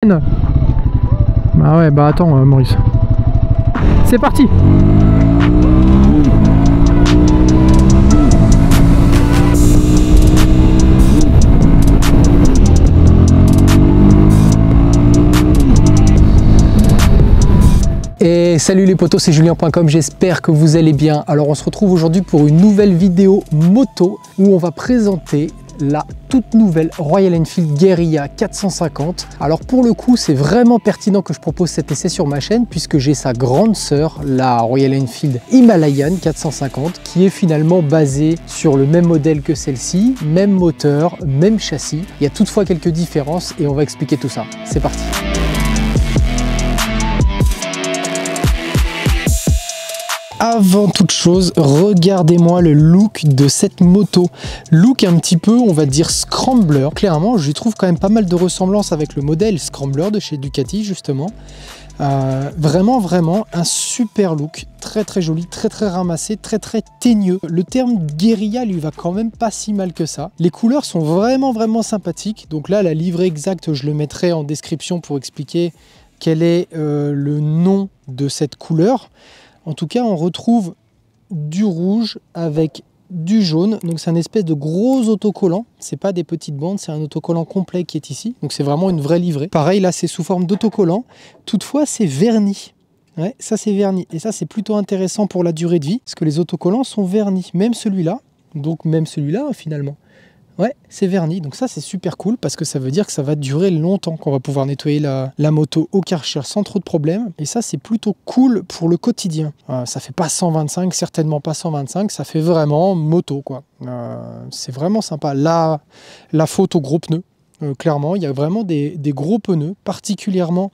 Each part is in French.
Ah ouais, bah attends Maurice. C'est parti. Et salut les potos, c'est Julien.com, j'espère que vous allez bien. Alors on se retrouve aujourd'hui pour une nouvelle vidéo moto où on va présenter la toute nouvelle Royal Enfield Guerilla 450. Alors pour le coup, c'est vraiment pertinent que je propose cet essai sur ma chaîne puisque j'ai sa grande sœur, la Royal Enfield Himalayan 450, qui est finalement basée sur le même modèle que celle-ci, même moteur, même châssis. Il y a toutefois quelques différences et on va expliquer tout ça. C'est parti. Avant toute chose, regardez-moi le look de cette moto. Look un petit peu, on va dire, scrambler. Clairement, je trouve quand même pas mal de ressemblances avec le modèle scrambler de chez Ducati, justement. Vraiment un super look, très joli, très ramassé, très teigneux. Le terme guérilla lui va quand même pas si mal que ça. Les couleurs sont vraiment sympathiques. Donc là, la livrée exacte, je le mettrai en description pour expliquer quel est le nom de cette couleur. En tout cas, on retrouve du rouge avec du jaune. Donc c'est un espèce de gros autocollant. C'est pas des petites bandes, c'est un autocollant complet qui est ici. Donc c'est vraiment une vraie livrée. Pareil, là c'est sous forme d'autocollant. Toutefois, c'est verni. Ouais, ça c'est verni. Et ça c'est plutôt intéressant pour la durée de vie, parce que les autocollants sont vernis. Même celui-là. Donc même celui-là finalement. Ouais, c'est verni, donc ça c'est super cool parce que ça veut dire que ça va durer longtemps, qu'on va pouvoir nettoyer la moto au Karcher sans trop de problèmes. Et ça c'est plutôt cool pour le quotidien. Ça fait pas 125, certainement pas 125, ça fait vraiment moto quoi. C'est vraiment sympa. La faute aux gros pneus, clairement, il y a vraiment des gros pneus, particulièrement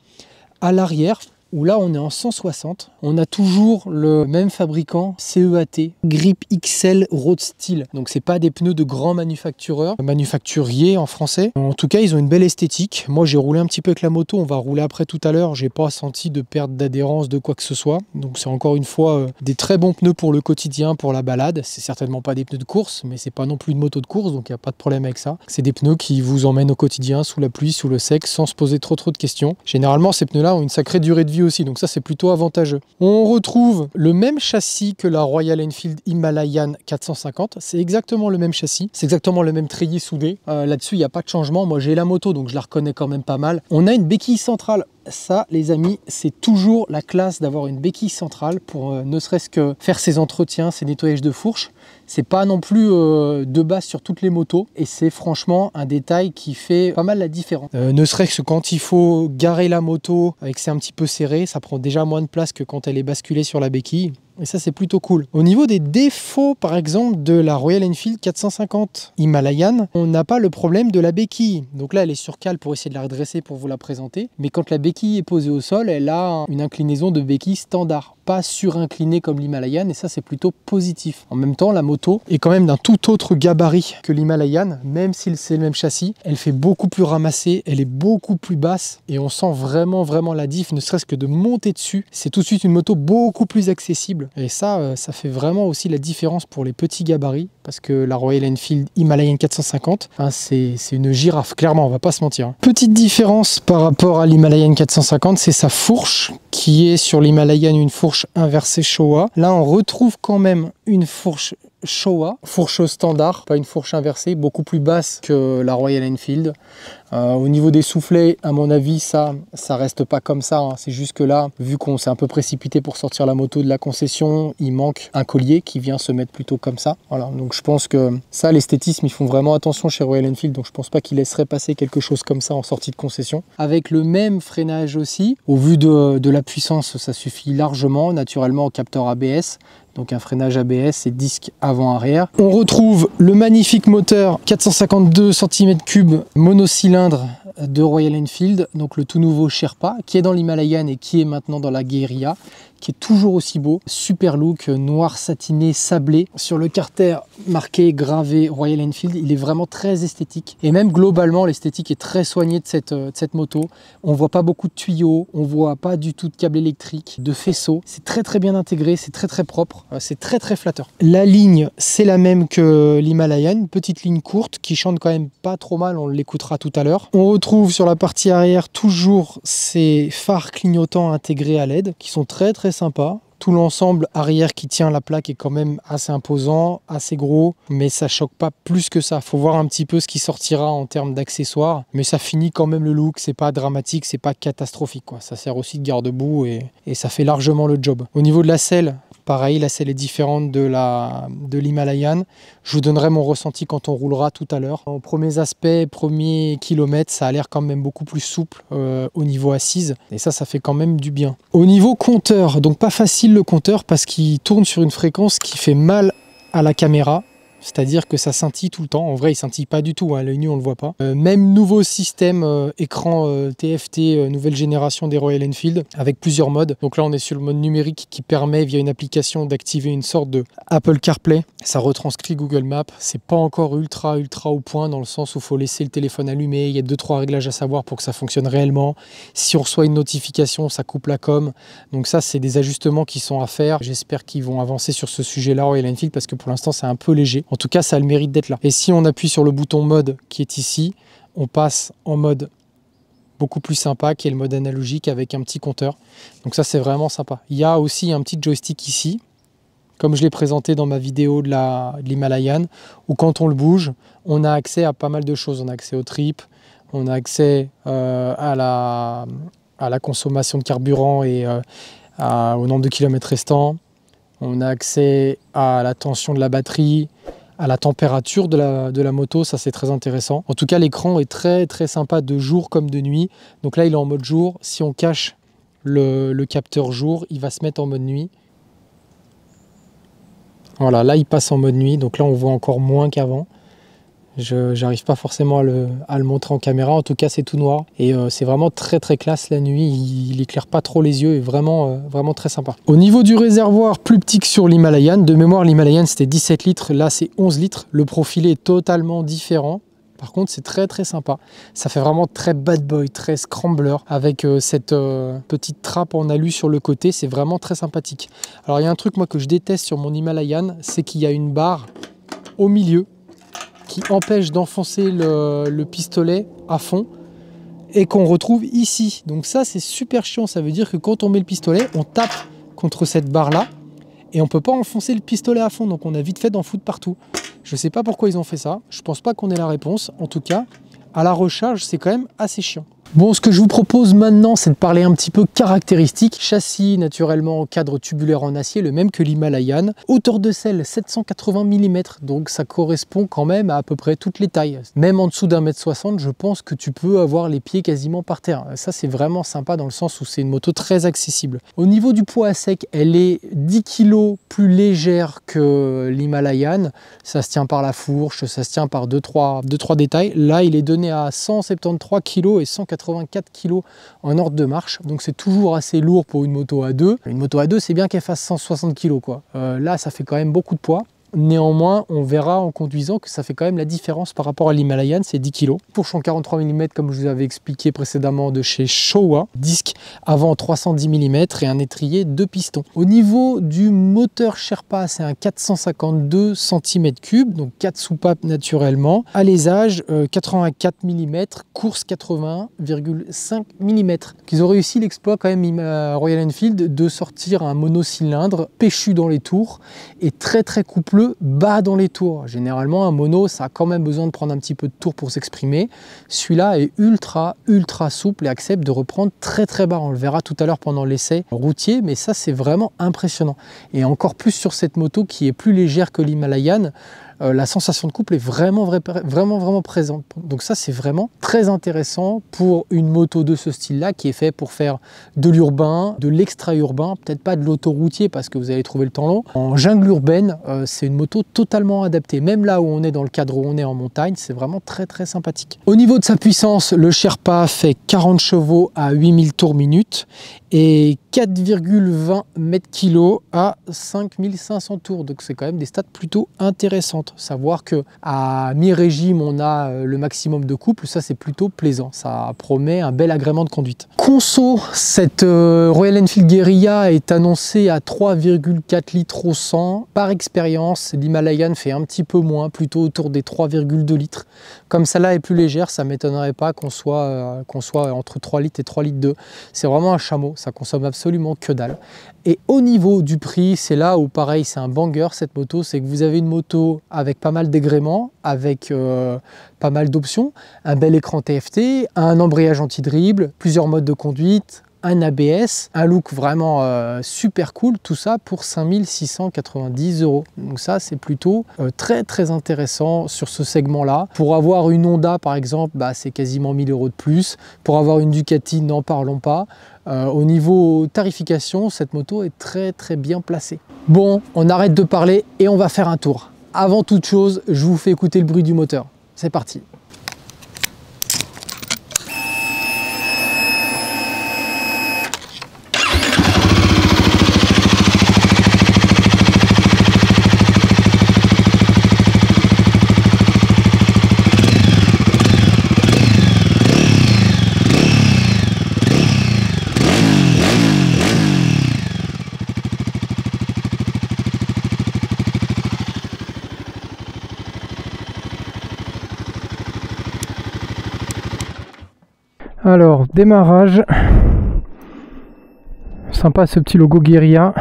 à l'arrière. Où là on est en 160, on a toujours le même fabricant CEAT, Grip XL Road Steel. Donc c'est pas des pneus de grands manufacturiers en français. En tout cas ils ont une belle esthétique. Moi j'ai roulé un petit peu avec la moto, on va rouler après tout à l'heure. J'ai pas senti de perte d'adhérence de quoi que ce soit. Donc c'est encore une fois des très bons pneus pour le quotidien, pour la balade. C'est certainement pas des pneus de course, mais c'est pas non plus une moto de course, donc il n'y a pas de problème avec ça. C'est des pneus qui vous emmènent au quotidien, sous la pluie, sous le sec, sans se poser trop de questions. Généralement ces pneus là ont une sacrée durée de vie aussi, donc ça c'est plutôt avantageux. On retrouve le même châssis que la Royal Enfield Himalayan 450, c'est exactement le même châssis, c'est exactement le même treillis soudé. Là-dessus il n'y a pas de changement. Moi j'ai la moto donc je la reconnais quand même pas mal. On a une béquille centrale. Ça les amis, c'est toujours la classe d'avoir une béquille centrale pour ne serait-ce que faire ses entretiens, ses nettoyages de fourche. C'est pas non plus de base sur toutes les motos et c'est franchement un détail qui fait pas mal la différence. Ne serait-ce que quand il faut garer la moto et que c'est un petit peu serré, ça prend déjà moins de place que quand elle est basculée sur la béquille. Et ça c'est plutôt cool. Au niveau des défauts par exemple de la Royal Enfield 450 Himalayan, on n'a pas le problème de la béquille. Donc là elle est sur cale pour essayer de la redresser pour vous la présenter. Mais quand la béquille est posée au sol, elle a une inclinaison de béquille standard, pas surinclinée comme l'Himalayan, et ça c'est plutôt positif. En même temps la moto est quand même d'un tout autre gabarit que l'Himalayan, même si c'est le même châssis. Elle fait beaucoup plus ramassée, elle est beaucoup plus basse et on sent vraiment la diff, ne serait-ce que de monter dessus. C'est tout de suite une moto beaucoup plus accessible. Et ça fait vraiment aussi la différence pour les petits gabarits, parce que la Royal Enfield Himalayan 450, hein, c'est une girafe, clairement, on va pas se mentir. Petite différence par rapport à l'Himalayan 450, c'est sa fourche, qui est sur l'Himalayan une fourche inversée Showa. Là, on retrouve quand même une fourche Showa, fourche standard, pas une fourche inversée, beaucoup plus basse que la Royal Enfield. Au niveau des soufflets, à mon avis, ça reste pas comme ça, hein. C'est juste que là, vu qu'on s'est un peu précipité pour sortir la moto de la concession, il manque un collier qui vient se mettre plutôt comme ça. Voilà, donc je pense que ça, l'esthétisme, ils font vraiment attention chez Royal Enfield, donc je pense pas qu'ils laisseraient passer quelque chose comme ça en sortie de concession. Avec le même freinage aussi, au vu de la puissance, ça suffit largement, naturellement au capteur ABS. Donc un freinage ABS et disque avant-arrière. On retrouve le magnifique moteur 452 cm3 monocylindre de Royal Enfield, donc le tout nouveau Sherpa, qui est dans l'Himalayan et qui est maintenant dans la Guerilla, qui est toujours aussi beau. Super look, noir satiné, sablé. Sur le carter marqué, gravé Royal Enfield, il est vraiment très esthétique. Et même globalement, l'esthétique est très soignée de cette moto. On voit pas beaucoup de tuyaux, on voit pas du tout de câble électrique, de faisceau. C'est très bien intégré, c'est très propre, c'est très flatteur. La ligne, c'est la même que l'Himalayan, une petite ligne courte qui chante quand même pas trop mal, on l'écoutera tout à l'heure. On retrouve sur la partie arrière toujours ces phares clignotants intégrés à LED qui sont très très sympas. Tout l'ensemble arrière qui tient la plaque est quand même assez imposant, assez gros, mais ça choque pas plus que ça. Faut voir un petit peu ce qui sortira en termes d'accessoires, mais ça finit quand même le look. C'est pas dramatique, c'est pas catastrophique, quoi. Ça sert aussi de garde-boue et ça fait largement le job. Au niveau de la selle, pareil, la selle est différente de l'Himalayan. Je vous donnerai mon ressenti quand on roulera tout à l'heure. En premiers aspects, premiers kilomètres, ça a l'air quand même beaucoup plus souple au niveau assise. Et ça fait quand même du bien. Au niveau compteur, donc pas facile le compteur parce qu'il tourne sur une fréquence qui fait mal à la caméra. C'est-à-dire que ça scintille tout le temps. En vrai, il scintille pas du tout, hein. À l'œil nu, on le voit pas. Même nouveau système écran TFT, nouvelle génération des Royal Enfield, avec plusieurs modes. Donc là, on est sur le mode numérique qui permet, via une application, d'activer une sorte de Apple CarPlay. Ça retranscrit Google Maps. C'est pas encore ultra au point, dans le sens où il faut laisser le téléphone allumé. Il y a 2-3 réglages à savoir pour que ça fonctionne réellement. Si on reçoit une notification, ça coupe la com. Donc ça, c'est des ajustements qui sont à faire. J'espère qu'ils vont avancer sur ce sujet-là, Royal Enfield, parce que pour l'instant, c'est un peu léger. En tout cas, ça a le mérite d'être là. Et si on appuie sur le bouton mode qui est ici, on passe en mode beaucoup plus sympa, qui est le mode analogique avec un petit compteur. Donc ça, c'est vraiment sympa. Il y a aussi un petit joystick ici, comme je l'ai présenté dans ma vidéo de l'Himalayan, où quand on le bouge, on a accès à pas mal de choses. On a accès au trip, on a accès à la consommation de carburant et au nombre de kilomètres restants. On a accès à la tension de la batterie, à la température de la moto, ça c'est très intéressant. En tout cas, l'écran est très sympa de jour comme de nuit. Donc là, il est en mode jour. Si on cache le capteur jour, il va se mettre en mode nuit. Voilà, là il passe en mode nuit. Donc là, on voit encore moins qu'avant. Je n'arrive pas forcément à le montrer en caméra. En tout cas, c'est tout noir. Et c'est vraiment très classe la nuit. Il éclaire pas trop les yeux et vraiment très sympa. Au niveau du réservoir, plus petit que sur l'Himalayan. De mémoire, l'Himalayan, c'était 17 litres. Là, c'est 11 litres. Le profilé est totalement différent. Par contre, c'est très sympa. Ça fait vraiment très bad boy, très scrambler. Avec cette petite trappe en alu sur le côté. C'est vraiment très sympathique. Alors, il y a un truc, moi, que je déteste sur mon Himalayan. C'est qu'il y a une barre au milieu qui empêche d'enfoncer le pistolet à fond et qu'on retrouve ici. Donc ça, c'est super chiant. Ça veut dire que quand on met le pistolet, on tape contre cette barre-là et on peut pas enfoncer le pistolet à fond. Donc on a vite fait d'en foutre partout. Je sais pas pourquoi ils ont fait ça. Je pense pas qu'on ait la réponse. En tout cas, à la recharge, c'est quand même assez chiant. Bon, ce que je vous propose maintenant, c'est de parler un petit peu caractéristiques. Châssis, naturellement, cadre tubulaire en acier, le même que l'Himalayan. Hauteur de selle, 780 mm, donc ça correspond quand même à peu près toutes les tailles. Même en dessous d'1,60 m, je pense que tu peux avoir les pieds quasiment par terre. Ça, c'est vraiment sympa dans le sens où c'est une moto très accessible. Au niveau du poids à sec, elle est 10 kg plus légère que l'Himalayan. Ça se tient par la fourche, ça se tient par 2-3 détails. Là, il est donné à 173 kg et 184 kg en ordre de marche, donc c'est toujours assez lourd pour une moto à 2. Une moto à 2, c'est bien qu'elle fasse 160 kg quoi. Là, ça fait quand même beaucoup de poids. Néanmoins, on verra en conduisant que ça fait quand même la différence par rapport à l'Himalayan, c'est 10 kg. Fourche en 43 mm, comme je vous avais expliqué précédemment, de chez Showa. Disque avant 310 mm et un étrier 2 pistons. Au niveau du moteur Sherpa, c'est un 452 cm3, donc 4 soupapes naturellement. Alésage 84 mm, course 81,5 mm. Ils ont réussi l'exploit quand même, Royal Enfield, de sortir un monocylindre péchu dans les tours et très coupleux bas dans les tours. Généralement, un mono, ça a quand même besoin de prendre un petit peu de tour pour s'exprimer. Celui-là est ultra souple et accepte de reprendre très bas. On le verra tout à l'heure pendant l'essai routier, mais ça, c'est vraiment impressionnant. Et encore plus sur cette moto qui est plus légère que l'Himalayan. La sensation de couple est vraiment présente. Donc ça, c'est vraiment très intéressant pour une moto de ce style-là qui est fait pour faire de l'urbain, de l'extra-urbain, peut-être pas de l'autoroutier parce que vous allez trouver le temps long. En jungle urbaine, c'est une moto totalement adaptée. Même là où on est dans le cadre où on est en montagne, c'est vraiment très sympathique. Au niveau de sa puissance, le Sherpa fait 40 chevaux à 8000 tours minute et 4,20 mètres kg à 5500 tours. Donc c'est quand même des stats plutôt intéressantes. agrémente. Savoir que à mi-régime, on a le maximum de couple, ça c'est plutôt plaisant. Ça promet un bel agrément de conduite. Conso, cette Royal Enfield Guerilla est annoncée à 3,4 litres au 100. Par expérience, l'Himalayan fait un petit peu moins, plutôt autour des 3,2 litres. Comme celle-là est plus légère, ça ne m'étonnerait pas qu'on soit entre 3 litres et 3 litres 2. C'est vraiment un chameau, ça consomme absolument que dalle. Et au niveau du prix, c'est là où pareil, c'est un banger cette moto, c'est que vous avez une moto avec pas mal d'agréments, avec pas mal d'options, un bel écran TFT, un embrayage anti-dribble, plusieurs modes de conduite, un ABS, un look vraiment super cool, tout ça pour 5 690 €. Donc ça c'est plutôt très intéressant sur ce segment-là. Pour avoir une Honda par exemple, bah, c'est quasiment 1 000 € de plus. Pour avoir une Ducati, n'en parlons pas. Au niveau tarification, cette moto est très bien placée. Bon, on arrête de parler et on va faire un tour. Avant toute chose, je vous fais écouter le bruit du moteur. C'est parti. Alors, démarrage. Sympa ce petit logo Guerilla.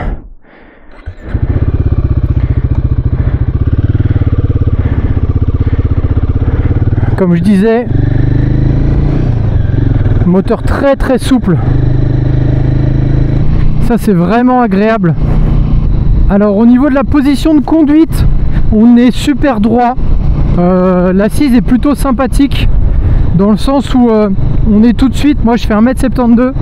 Comme je disais, moteur très souple. Ça c'est vraiment agréable. Alors au niveau de la position de conduite, on est super droit. L'assise est plutôt sympathique. Dans le sens où on est tout de suite, moi je fais 1,72 m,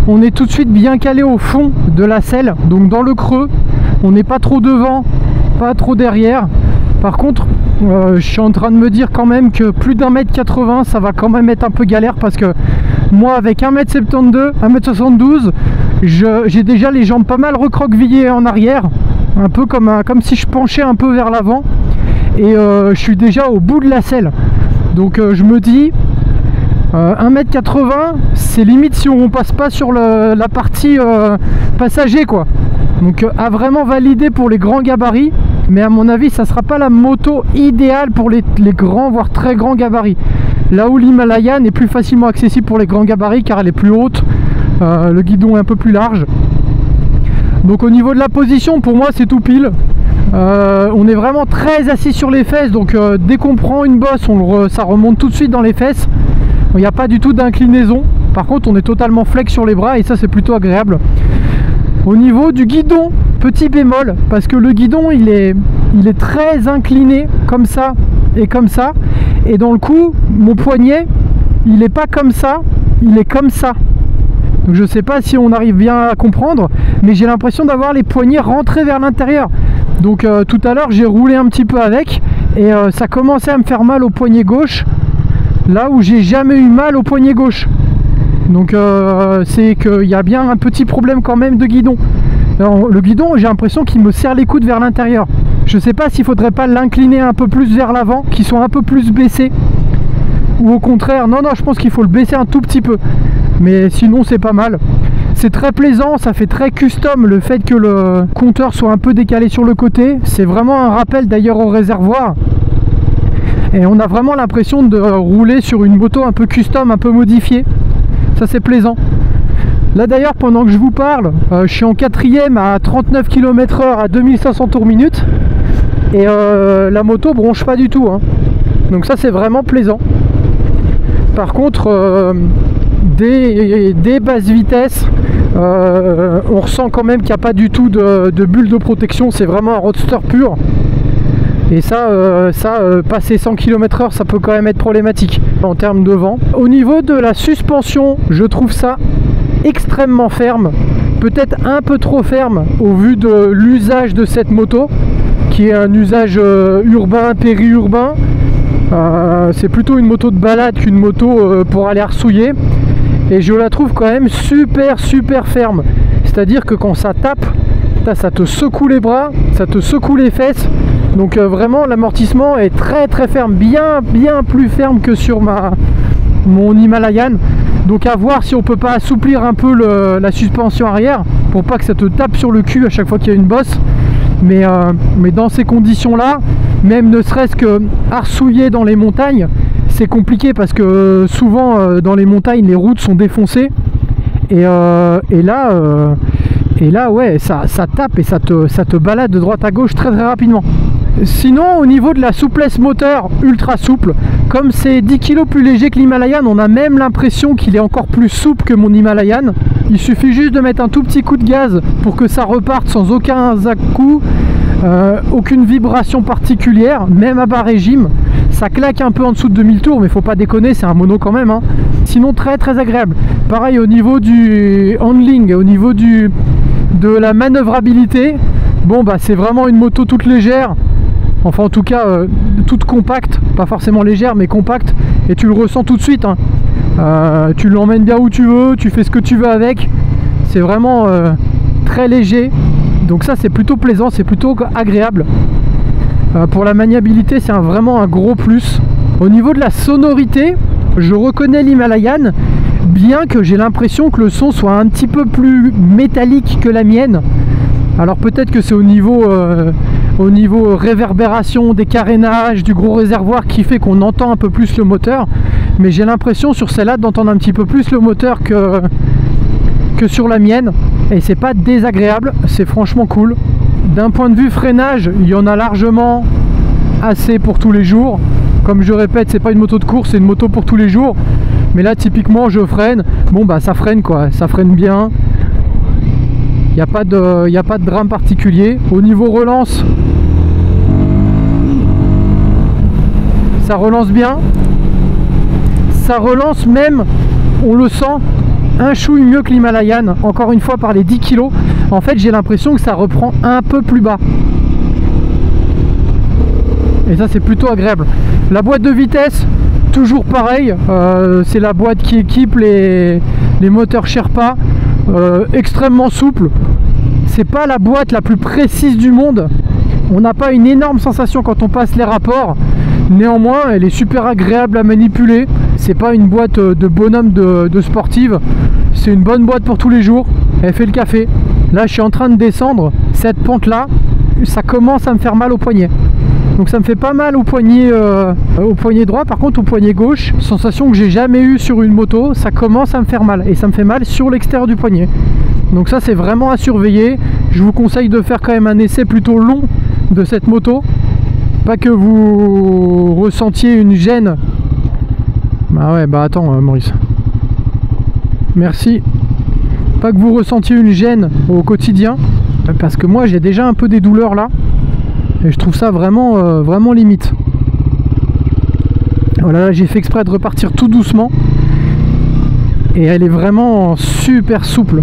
on est tout de suite bien calé au fond de la selle, donc dans le creux, on n'est pas trop devant, pas trop derrière. Par contre, je suis en train de me dire quand même que plus d'1,80 m, ça va quand même être un peu galère parce que moi avec 1,72 m, 1,72 m, j'ai déjà les jambes pas mal recroquevillées en arrière, un peu comme si je penchais un peu vers l'avant et je suis déjà au bout de la selle. Donc je me dis 1,80 m, c'est limite si on passe pas sur la partie passager quoi. Donc à vraiment valider pour les grands gabarits, mais à mon avis ça sera pas la moto idéale pour les grands voire très grands gabarits. Là où l'Himalayan est plus facilement accessible pour les grands gabarits car elle est plus haute, le guidon est un peu plus large. Donc au niveau de la position, pour moi c'est tout pile. On est vraiment très assis sur les fesses, donc dès qu'on prend une bosse, ça remonte tout de suite dans les fesses. Il n'y a pas du tout d'inclinaison. Par contre, on est totalement flex sur les bras et ça c'est plutôt agréable. Au niveau du guidon, petit bémol, parce que le guidon il est très incliné comme ça et comme ça. Et dans le coup, mon poignet, il n'est pas comme ça, il est comme ça. Donc je sais pas si on arrive bien à comprendre, mais j'ai l'impression d'avoir les poignets rentrés vers l'intérieur. Donc tout à l'heure j'ai roulé un petit peu avec et ça commençait à me faire mal au poignet gauche, là où j'ai jamais eu mal au poignet gauche. Donc c'est qu'il y a bien un petit problème quand même de guidon. Alors, le guidon, j'ai l'impression qu'il me serre les coudes vers l'intérieur. Je sais pas s'il faudrait pas l'incliner un peu plus vers l'avant, qu'ils sont un peu plus baissés, ou au contraire, non je pense qu'il faut le baisser un tout petit peu. Mais sinon c'est pas mal. C'est très plaisant, ça fait très custom le fait que le compteur soit un peu décalé sur le côté. C'est vraiment un rappel d'ailleurs au réservoir. Et on a vraiment l'impression de rouler sur une moto un peu custom, un peu modifiée. Ça c'est plaisant. Là d'ailleurs pendant que je vous parle, je suis en 4ème à 39 km/h à 2500 tours minute. Et la moto bronche pas du tout, hein. Donc ça c'est vraiment plaisant. Par contre, des basses vitesses, on ressent quand même qu'il n'y a pas du tout de bulle de protection. C'est vraiment un roadster pur. Et ça, passer 100 km/h, ça peut quand même être problématique en termes de vent. Au niveau de la suspension, je trouve ça extrêmement ferme. Peut-être un peu trop ferme au vu de l'usage de cette moto, qui est un usage urbain, périurbain. C'est plutôt une moto de balade qu'une moto pour aller arsouiller. Et je la trouve quand même super ferme. C'est à dire que quand ça tape, ça te secoue les bras, ça te secoue les fesses. Donc vraiment l'amortissement est très très ferme, bien plus ferme que sur mon Himalayan. Donc à voir si on peut pas assouplir un peu la suspension arrière pour pas que ça te tape sur le cul à chaque fois qu'il y a une bosse. Mais dans ces conditions là, même ne serait-ce que arsouiller dans les montagnes, c'est compliqué parce que souvent dans les montagnes les routes sont défoncées et là ouais ça tape et ça te balade de droite à gauche très rapidement. Sinon au niveau de la souplesse moteur, ultra souple, comme c'est 10 kg plus léger que l'Himalayan, on a même l'impression qu'il est encore plus souple que mon Himalayan. Il suffit juste de mettre un tout petit coup de gaz pour que ça reparte sans aucun à-coup, aucune vibration particulière, même à bas régime. Ça claque un peu en dessous de 2000 tours, mais faut pas déconner, c'est un mono quand même, hein. Sinon très agréable. Pareil au niveau du handling, au niveau de la manœuvrabilité, bon bah c'est vraiment une moto toute légère. Enfin en tout cas toute compacte, pas forcément légère mais compacte, et tu le ressens tout de suite, hein. Tu l'emmènes bien où tu veux, tu fais ce que tu veux avec, c'est vraiment très léger, donc ça c'est plutôt plaisant, c'est plutôt agréable. Pour la maniabilité c'est vraiment un gros plus. Au niveau de la sonorité, je reconnais l'Himalayan, bien que j'ai l'impression que le son soit un petit peu plus métallique que la mienne. Alors peut-être que c'est au niveau réverbération, des carénages, du gros réservoir qui fait qu'on entend un peu plus le moteur. Mais j'ai l'impression sur celle-là d'entendre un petit peu plus le moteur que sur la mienne. Et c'est pas désagréable, c'est franchement cool. D'un point de vue freinage, il y en a largement assez pour tous les jours. Comme je répète, c'est pas une moto de course, c'est une moto pour tous les jours. Mais là typiquement je freine, bon bah ça freine quoi, ça freine bien. Il n'y a pas de drame particulier. Au niveau relance, ça relance bien. Ça relance même, on le sent, un chouille mieux que l'Himalayan. Encore une fois par les 10 kg. En fait j'ai l'impression que ça reprend un peu plus bas. Et ça c'est plutôt agréable. La boîte de vitesse, toujours pareil. C'est la boîte qui équipe les moteurs Sherpa. Extrêmement souple. C'est pas la boîte la plus précise du monde. On n'a pas une énorme sensation quand on passe les rapports. Néanmoins, elle est super agréable à manipuler. C'est pas une boîte de bonhomme de sportive. C'est une bonne boîte pour tous les jours. Elle fait le café. Là, je suis en train de descendre cette pente là. Ça commence à me faire mal au poignet. Donc ça me fait pas mal au poignet droit. Par contre au poignet gauche, sensation que j'ai jamais eu sur une moto, ça commence à me faire mal. Et ça me fait mal sur l'extérieur du poignet. Donc ça c'est vraiment à surveiller. Je vous conseille de faire quand même un essai plutôt long de cette moto. Pas que vous ressentiez une gêne. Bah ouais, bah attends Maurice. Merci. Pas que vous ressentiez une gêne au quotidien. Parce que moi j'ai déjà un peu des douleurs là. Et je trouve ça vraiment, vraiment limite. Voilà, j'ai fait exprès de repartir tout doucement. Et elle est vraiment super souple.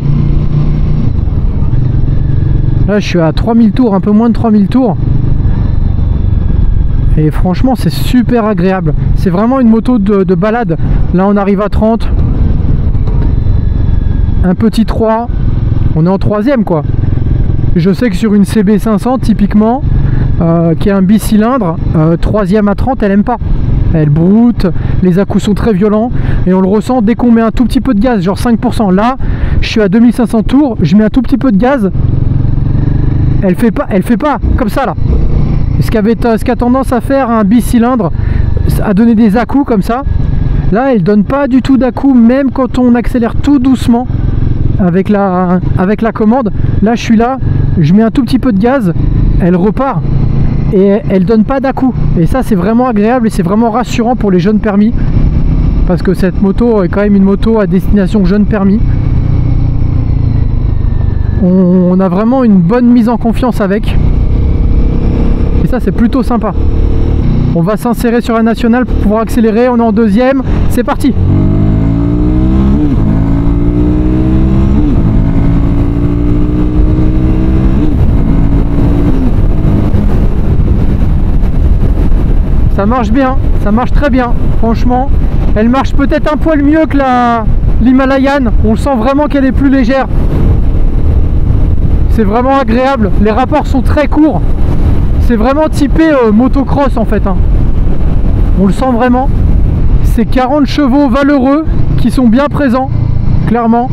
Là, je suis à 3000 tours, un peu moins de 3000 tours. Et franchement, c'est super agréable. C'est vraiment une moto de balade. Là, on arrive à 30. Un petit 3. On est en 3ème, quoi. Je sais que sur une CB500, typiquement, qui est un bicylindre, 3ème à 30, elle aime pas. Elle broute, les à-coups sont très violents et on le ressent dès qu'on met un tout petit peu de gaz, genre 5%. Là, je suis à 2500 tours, je mets un tout petit peu de gaz, elle fait pas comme ça là. Ce qu'a tendance à faire un bicylindre, à donner des à-coups comme ça. Là, elle donne pas du tout d'à-coups, même quand on accélère tout doucement avec la commande. Là, je suis là, je mets un tout petit peu de gaz, elle repart. Et elle donne pas d'à-coups. Et ça c'est vraiment agréable et c'est vraiment rassurant pour les jeunes permis. Parce que cette moto est quand même une moto à destination jeunes permis. On a vraiment une bonne mise en confiance avec. Et ça c'est plutôt sympa. On va s'insérer sur la nationale pour pouvoir accélérer. On est en 2ème. C'est parti. Ça marche bien, ça marche très bien, franchement. Elle marche peut-être un poil mieux que l'Himalayan. On sent vraiment qu'elle est plus légère. C'est vraiment agréable. Les rapports sont très courts. C'est vraiment typé motocross en fait, hein. On le sent vraiment. C'est 40 chevaux valeureux qui sont bien présents, clairement.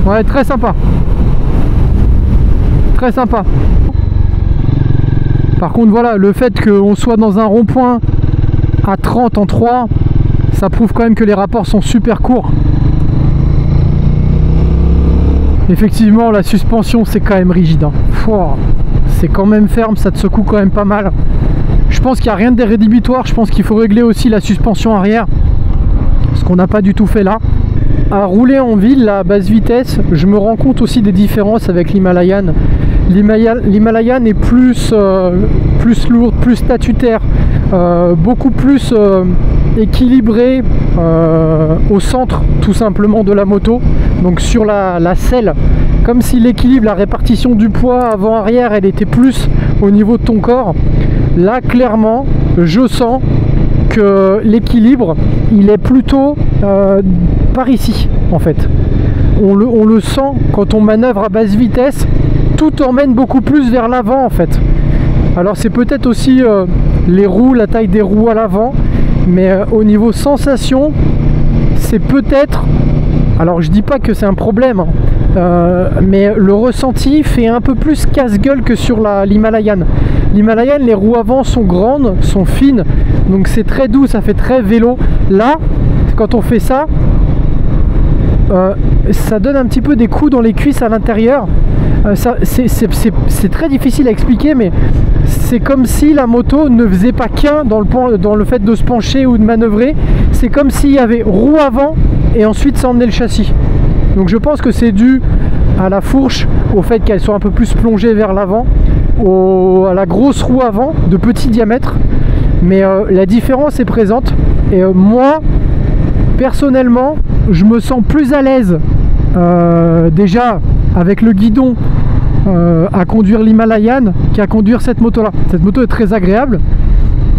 Ouais, très sympa. Très sympa. Par contre, voilà, le fait qu'on soit dans un rond-point à 30 en 3, ça prouve quand même que les rapports sont super courts. Effectivement, la suspension, c'est quand même rigide, hein. C'est quand même ferme, ça te secoue quand même pas mal. Je pense qu'il n'y a rien de rédhibitoire. Je pense qu'il faut régler aussi la suspension arrière, ce qu'on n'a pas du tout fait là. À rouler en ville, à basse vitesse, je me rends compte aussi des différences avec l'Himalayan. L'Himalayan est plus lourde, plus statutaire, beaucoup plus équilibré au centre tout simplement de la moto, donc sur la selle, comme si l'équilibre, la répartition du poids avant-arrière, elle était plus au niveau de ton corps. Là clairement je sens que l'équilibre il est plutôt par ici en fait. On le sent quand on manœuvre à basse vitesse, tout emmène beaucoup plus vers l'avant en fait. Alors c'est peut-être aussi les roues, la taille des roues à l'avant, mais au niveau sensation c'est peut-être, alors je dis pas que c'est un problème, hein, mais le ressenti fait un peu plus casse-gueule que sur l'Himalayan. L'Himalayan, les roues avant sont grandes, sont fines, donc c'est très doux, ça fait très vélo. Là, quand on fait ça, ça donne un petit peu des coups dans les cuisses à l'intérieur. C'est très difficile à expliquer, mais c'est comme si la moto ne faisait pas qu'un dans le fait de se pencher ou de manœuvrer. C'est comme s'il y avait roue avant et ensuite ça emmenait le châssis. Donc je pense que c'est dû à la fourche, au fait qu'elle soit un peu plus plongée vers l'avant, à la grosse roue avant de petit diamètre, mais la différence est présente. Et moi personnellement je me sens plus à l'aise déjà avec le guidon à conduire l'Himalayan qu'à conduire cette moto là. Cette moto est très agréable,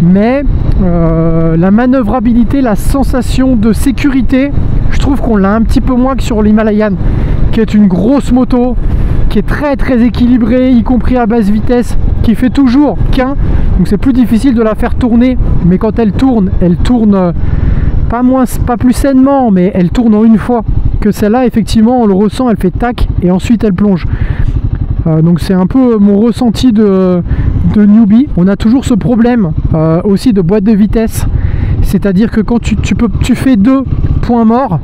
mais la manœuvrabilité, la sensation de sécurité, je trouve qu'on l'a un petit peu moins que sur l'Himalayan, qui est une grosse moto, qui est très très équilibrée, y compris à basse vitesse, qui fait toujours qu'un, donc c'est plus difficile de la faire tourner, mais quand elle tourne pas plus sainement, mais elle tourne en une fois. Que celle-là, effectivement, on le ressent, elle fait tac et ensuite elle plonge. Donc c'est un peu mon ressenti de newbie. On a toujours ce problème aussi de boîte de vitesse, c'est-à-dire que quand tu fais 2 points morts,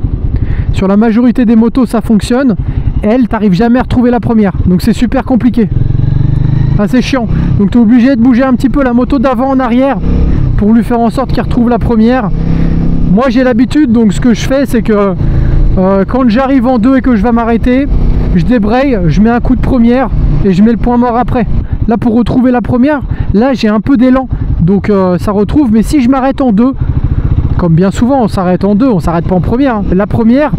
sur la majorité des motos ça fonctionne, elle, t'arrives jamais à retrouver la première, donc c'est super compliqué. C'est chiant, donc tu es obligé de bouger un petit peu la moto d'avant en arrière pour lui faire en sorte qu'il retrouve la première. Moi j'ai l'habitude, donc ce que je fais c'est que quand j'arrive en 2 et que je vais m'arrêter, je débraye, je mets un coup de première et je mets le point mort après. Là pour retrouver la première, là j'ai un peu d'élan, donc ça retrouve. Mais si je m'arrête en 2, comme bien souvent on s'arrête en 2, on s'arrête pas en première, hein. La première,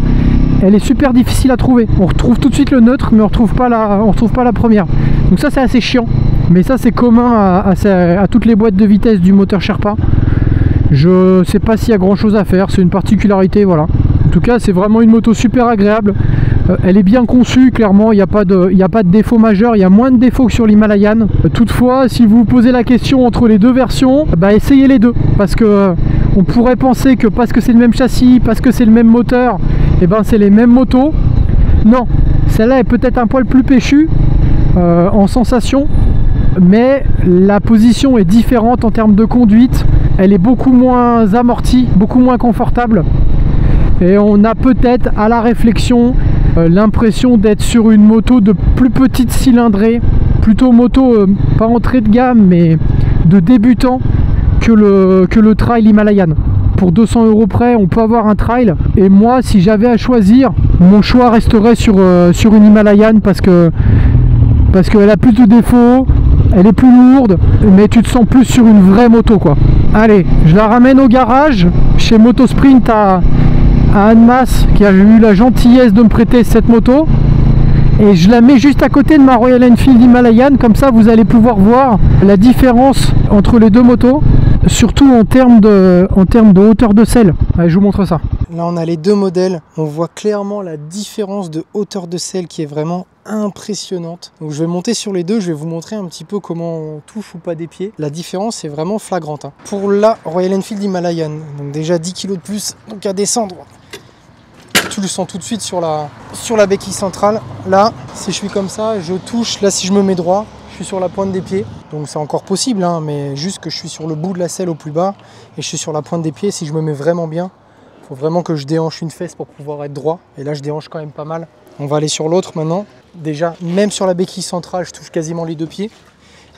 elle est super difficile à trouver. On retrouve tout de suite le neutre, mais on retrouve pas la première. Donc ça c'est assez chiant. Mais ça c'est commun à toutes les boîtes de vitesse du moteur Sherpa. Je sais pas s'il y a grand chose à faire, c'est une particularité, voilà. En tout cas c'est vraiment une moto super agréable. Elle est bien conçue, clairement, il n'y a pas de défaut majeur, il y a moins de défauts que sur l'Himalayan. Toutefois, si vous vous posez la question entre les deux versions, bah essayez les deux, parce que on pourrait penser que parce que c'est le même châssis, parce que c'est le même moteur, et ben c'est les mêmes motos. Non, celle-là est peut-être un poil plus péchue en sensation, mais la position est différente en termes de conduite. Elle est beaucoup moins amortie, beaucoup moins confortable, et on a peut-être à la réflexion l'impression d'être sur une moto de plus petite cylindrée, plutôt moto pas entrée de gamme mais de débutant que le trail Himalayan. Pour 200 € près on peut avoir un trail, et moi si j'avais à choisir, mon choix resterait sur une Himalayan, parce qu'elle a plus de défauts, elle est plus lourde, mais tu te sens plus sur une vraie moto quoi. Allez, je la ramène au garage chez Motosprint à Annemasse, qui a eu la gentillesse de me prêter cette moto, et je la mets juste à côté de ma Royal Enfield Himalayan, comme ça vous allez pouvoir voir la différence entre les deux motos, surtout en termes de hauteur de selle. Allez, je vous montre ça. Là, on a les deux modèles. On voit clairement la différence de hauteur de selle qui est vraiment impressionnante. Donc je vais monter sur les deux, je vais vous montrer un petit peu comment on touche ou pas des pieds. La différence est vraiment flagrante. Pour la Royal Enfield Himalayan, donc déjà 10 kg de plus, donc à descendre. Tu le sens tout de suite sur la béquille centrale. Là, si je suis comme ça, je touche. Là, si je me mets droit, je suis sur la pointe des pieds. Donc c'est encore possible, hein, mais juste que je suis sur le bout de la selle au plus bas et je suis sur la pointe des pieds. Si je me mets vraiment bien, il faut vraiment que je déhanche une fesse pour pouvoir être droit. Et là, je déhanche quand même pas mal. On va aller sur l'autre maintenant. Déjà, même sur la béquille centrale, je touche quasiment les deux pieds.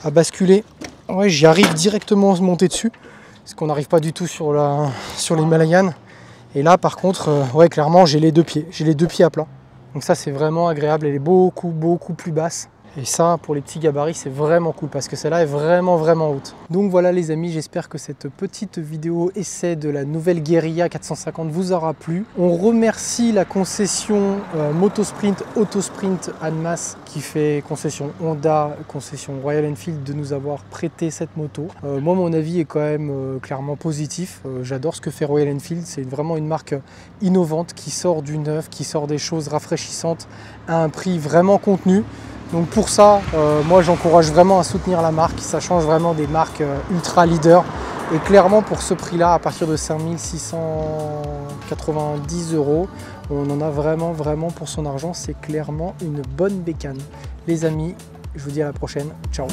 À basculer, ouais, j'y arrive directement à se monter dessus. Parce qu'on n'arrive pas du tout sur l'Himalayan. Et là, par contre, ouais, clairement, j'ai les deux pieds. J'ai les deux pieds à plat. Donc ça, c'est vraiment agréable. Elle est beaucoup plus basse. Et ça, pour les petits gabarits, c'est vraiment cool parce que celle-là est vraiment haute. Donc voilà les amis, j'espère que cette petite vidéo essai de la nouvelle Guerilla 450 vous aura plu. On remercie la concession Motosprint, Autosprint Annemasse qui fait concession Honda, concession Royal Enfield de nous avoir prêté cette moto. Moi, mon avis est quand même clairement positif. J'adore ce que fait Royal Enfield. C'est vraiment une marque innovante qui sort du neuf, qui sort des choses rafraîchissantes à un prix vraiment contenu. Donc pour ça, moi j'encourage vraiment à soutenir la marque, ça change vraiment des marques ultra leaders. Et clairement pour ce prix-là, à partir de 5 690 €, on en a vraiment pour son argent, c'est clairement une bonne bécane. Les amis, je vous dis à la prochaine, ciao.